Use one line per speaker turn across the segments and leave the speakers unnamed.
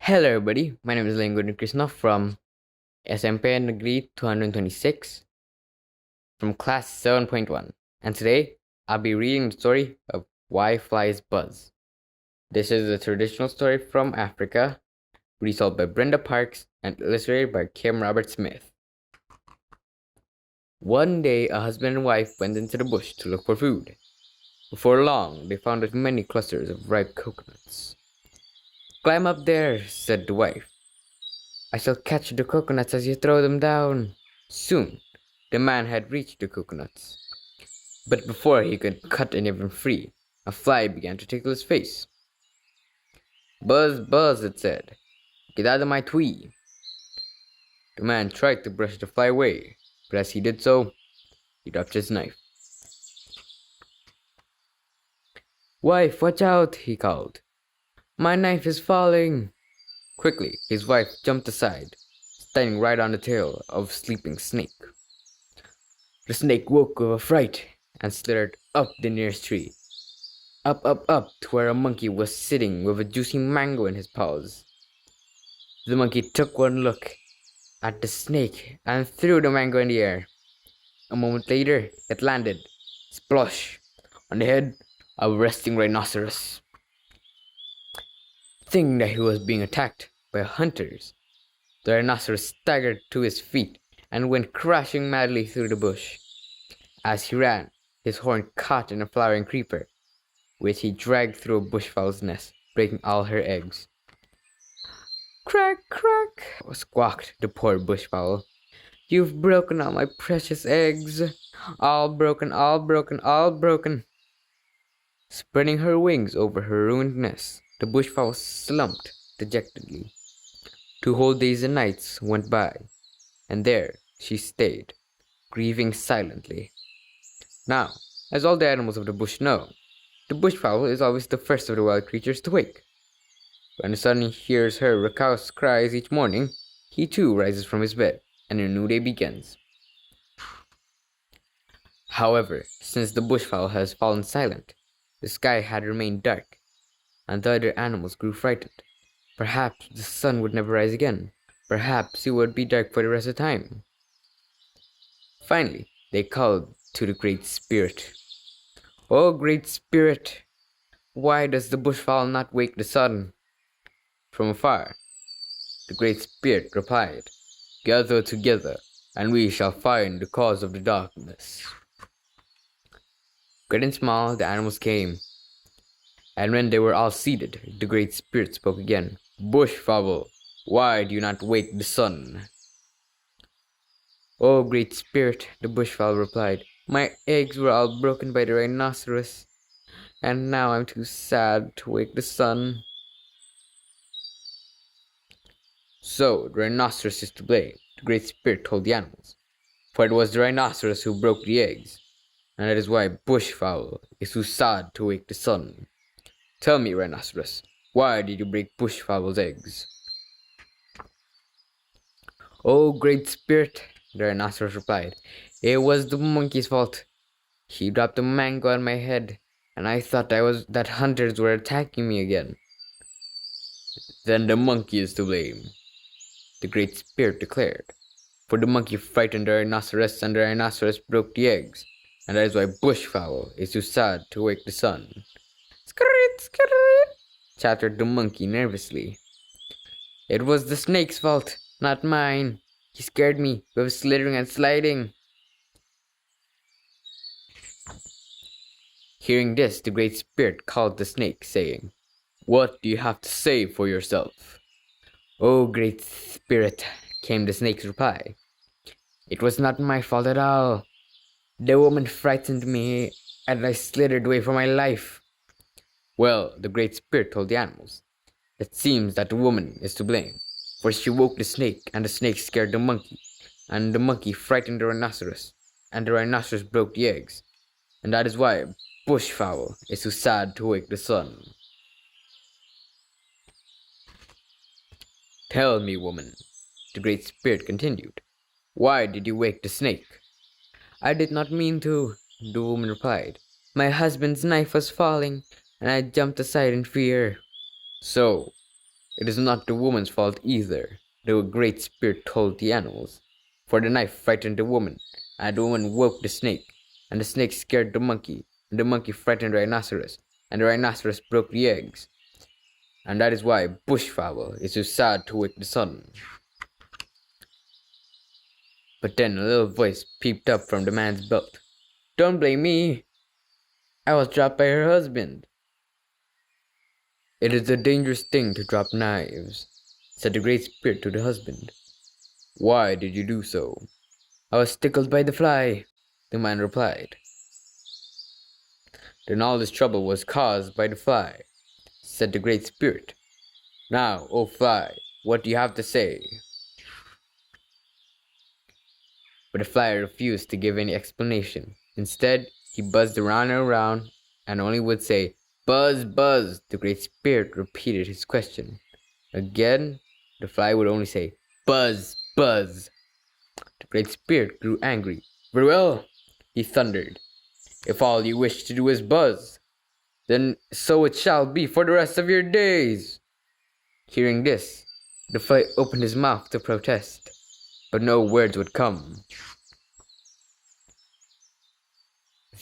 Hello, everybody. My name is Language Krishna from SMP Degree 226 from class 7.1. And today I'll be reading the story of Why Flies Buzz. This is a traditional story from Africa, retold by Brenda Parks and illustrated by Kim Robert Smith. One day, a husband and wife went into the bush to look for food. Before long, they found many clusters of ripe coconuts. "Climb up there," said the wife. "I shall catch the coconuts as you throw them down." Soon, the man had reached the coconuts. But before he could cut any of them free, a fly began to tickle his face. "Buzz, buzz," it said. "Get out of my tree." The man tried to brush the fly away, but as he did so, he dropped his knife. "Wife, watch out," he called. "My knife is falling." Quickly, his wife jumped aside, standing right on the tail of a sleeping snake. The snake woke with a fright and slithered up the nearest tree, up to where a monkey was sitting with a juicy mango in his paws. The monkey took one look at the snake and threw the mango in the air. A moment later, it landed, splosh, on the head of a resting rhinoceros. Thinking that he was being attacked by hunters, the rhinoceros staggered to his feet and went crashing madly through the bush. As he ran, his horn caught in a flowering creeper, which he dragged through a bushfowl's nest, breaking all her eggs. "Crack, crack," squawked the poor bushfowl. "You've broken all my precious eggs. All broken, all broken, all broken." Spreading her wings over her ruined nest, the bushfowl slumped dejectedly. 2 whole days and nights went by, and there she stayed, grieving silently. Now, as all the animals of the bush know, the bushfowl is always the first of the wild creatures to wake. When the sun hears her raucous cries each morning, he too rises from his bed, and a new day begins. However, since the bushfowl has fallen silent, the sky had remained dark, and the other animals grew frightened. Perhaps the sun would never rise again. Perhaps it would be dark for the rest of the time. Finally, they called to the Great Spirit. "Oh, Great Spirit, why does the bushfowl not wake the sun?" From afar, the Great Spirit replied, "Gather together, and we shall find the cause of the darkness." Great and small, the animals came, and when they were all seated, the Great Spirit spoke again. "Bushfowl, why do you not wake the sun?" "Oh, Great Spirit," the bushfowl replied, "my eggs were all broken by the rhinoceros, and now I'm too sad to wake the sun." "So the rhinoceros is to blame," the Great Spirit told the animals, "for it was the rhinoceros who broke the eggs, and that is why bushfowl is too sad to wake the sun. Tell me, rhinoceros, why did you break bushfowl's eggs?" "Oh, Great Spirit," the rhinoceros replied, "it was the monkey's fault. He dropped a mango on my head, and I thought that hunters were attacking me again." "Then the monkey is to blame," the Great Spirit declared, "for the monkey frightened the rhinoceros, and the rhinoceros broke the eggs, and that is why bushfowl is too sad to wake the sun." "Skrit, skrit," chattered the monkey nervously. "It was the snake's fault, not mine. He scared me with slithering and sliding." Hearing this, the Great Spirit called the snake, saying, "What do you have to say for yourself?" "Oh, Great Spirit," came the snake's reply, "it was not my fault at all. The woman frightened me, and I slithered away for my life." Well, the Great Spirit told the animals, "It seems that the woman is to blame, for she woke the snake, and the snake scared the monkey, and the monkey frightened the rhinoceros, and the rhinoceros broke the eggs, and that is why bushfowl is too sad to wake the sun." "Tell me, woman," the Great Spirit continued, "why did you wake the snake?" "I did not mean to," the woman replied. "My husband's knife was falling, and I jumped aside in fear." "So It is not the woman's fault either, the Great Spirit told the animals. For the knife frightened the woman, and the woman woke the snake, and the snake scared the monkey, and the monkey frightened the rhinoceros, and the rhinoceros broke the eggs. And that is why bushfowl is so sad to wake the sun. But then a little voice peeped up from the man's belt. Don't blame me. I was dropped by her husband. It is a dangerous thing to drop knives, said the Great Spirit to the husband. Why did you do so? I was tickled by the fly, the man replied. Then all this trouble was caused by the fly, said the Great Spirit. Now, O fly, what do you have to say? But the fly refused to give any explanation. Instead, he buzzed around and around, and only would say, Buzz, buzz. The Great Spirit repeated his question. Again, the fly would only say, Buzz, buzz. The Great Spirit grew angry. Very well, he thundered. If all you wish to do is buzz, then so it shall be for the rest of your days. Hearing this, the fly opened his mouth to protest, but no words would come.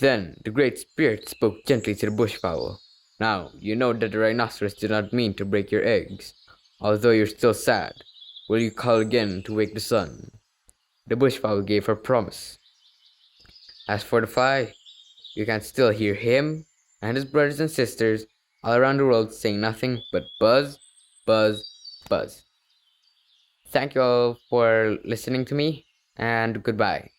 Then the Great Spirit spoke gently to the bushfowl. Now, you know that the rhinoceros did not mean to break your eggs. Although you're still sad, will you call again to wake the sun? The bushfowl gave her promise. As for the fly, you can still hear him and his brothers and sisters all around the world saying nothing but buzz, buzz, buzz. Thank you all for listening to me, and goodbye.